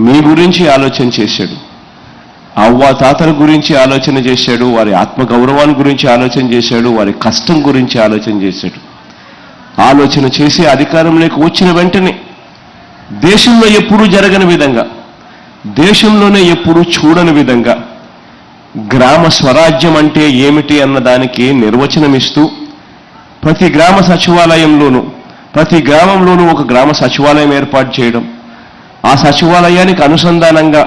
మీ గురించి ఆలోచన చేశాడు, అవ్వ తాతల గురించి ఆలోచన చేశాడు, వారి ఆత్మగౌరవాన్ని గురించి ఆలోచన చేశాడు, వారి కష్టం గురించి ఆలోచన చేశాడు. ఆలోచన చేసి అధికారంలోకి వచ్చిన వెంటనే దేశంలో ఎప్పుడూ జరగని విధంగా, దేశంలోనే ఎప్పుడూ చూడని విధంగా గ్రామ స్వరాజ్యం అంటే ఏమిటి అన్న దానికి నిర్వచనం ఇస్తూ ప్రతి గ్రామ సచివాలయంలోనూ, ప్రతి గ్రామంలోనూ ఒక గ్రామ సచివాలయం ఏర్పాటు చేయడం, ఆ సచివాలయానికి అనుసంధానంగా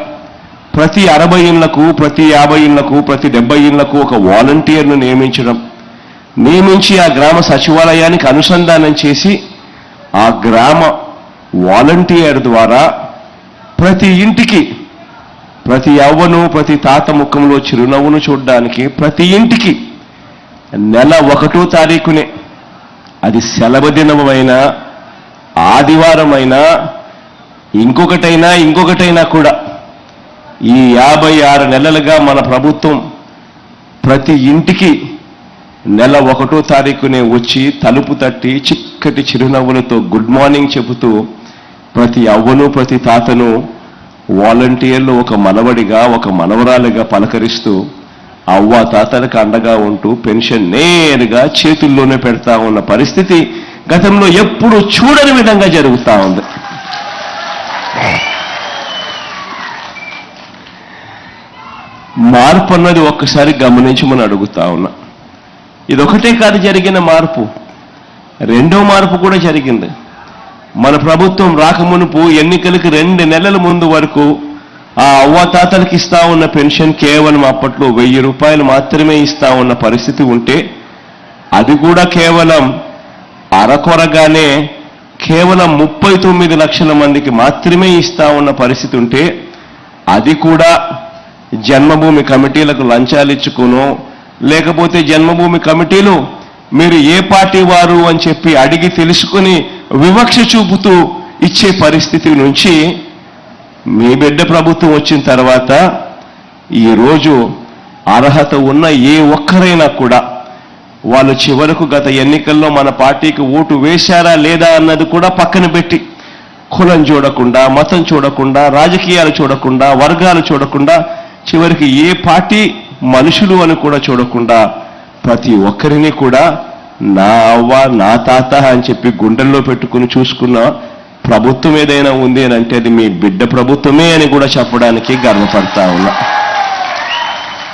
ప్రతి 60 ఇళ్లకు, ప్రతి 50 ఇళ్లకు, ప్రతి 70 ఇళ్లకు ఒక వాలంటీర్ను నియమించి ఆ గ్రామ సచివాలయానికి అనుసంధానం చేసి ఆ గ్రామ వాలంటీర్ ద్వారా ప్రతి ఇంటికి, ప్రతి యవ్వను, ప్రతి తాత ముఖంలో చిరునవ్వును చూడడానికి ప్రతి ఇంటికి నెల 1వ తారీఖునే, అది సెలవు దినమైనా, ఆదివారమైనా, ఇంకొకటైనా కూడా ఈ 56 నెలలుగా మన ప్రభుత్వం ప్రతి ఇంటికి నెల 1వ తారీఖునే వచ్చి తలుపు తట్టి చిక్కటి చిరునవ్వులతో గుడ్ మార్నింగ్ చెబుతూ ప్రతి యవ్వను, ప్రతి తాతను వాలంటీర్లు ఒక మనవడిగా, ఒక మనవరాలిగా పలకరిస్తూ అవ్వ తాతలకు అండగా ఉంటూ పెన్షన్ నేరుగా చేతుల్లోనే పెడతా ఉన్న పరిస్థితి గతంలో ఎప్పుడూ చూడని విధంగా జరుగుతూ ఉంది. మార్పు అన్నది ఒక్కసారి గమనించమని అడుగుతా ఉన్నా. ఇదొకటే కాదు జరిగిన మార్పు, రెండో మార్పు కూడా జరిగింది. మన ప్రభుత్వం రాకమునుపు ఎన్నికలకు 2 నెలల ముందు వరకు ఆ అవ్వాతాతలకు ఇస్తా ఉన్న పెన్షన్ కేవలం అప్పట్లో 1000 రూపాయలు మాత్రమే ఇస్తా ఉన్న పరిస్థితి ఉంటే, అది కూడా కేవలం అరకొరగానే కేవలం 39 లక్షల మందికి మాత్రమే ఇస్తా ఉన్న పరిస్థితి ఉంటే, అది కూడా జన్మభూమి కమిటీలకు లంచాలు ఇచ్చుకునో, లేకపోతే జన్మభూమి కమిటీలు మీరు ఏ పార్టీ వారు అని చెప్పి అడిగి తెలుసుకుని వివక్ష చూపుతూ ఇచ్చే పరిస్థితి నుంచి మీ బిడ్డ ప్రభుత్వం వచ్చిన తర్వాత ఈరోజు అర్హత ఉన్న ఏ ఒక్కరైనా కూడా వాళ్ళు చివరకు గత ఎన్నికల్లో మన పార్టీకి ఓటు వేశారా లేదా అన్నది కూడా పక్కన పెట్టి, కులం చూడకుండా, మతం చూడకుండా, రాజకీయాలు చూడకుండా, వర్గాలు చూడకుండా, చివరికి ఏ పార్టీ మనుషులు అని కూడా చూడకుండా ప్రతి ఒక్కరిని కూడా నా అవ్వ, నా తాత అని చెప్పి గుండెల్లో పెట్టుకుని చూసుకున్న ప్రభుత్వం ఏదైనా ఉంది అని అంటే అది మీ బిడ్డ ప్రభుత్వమే అని కూడా చెప్పడానికి గర్వపడతా ఉన్నా.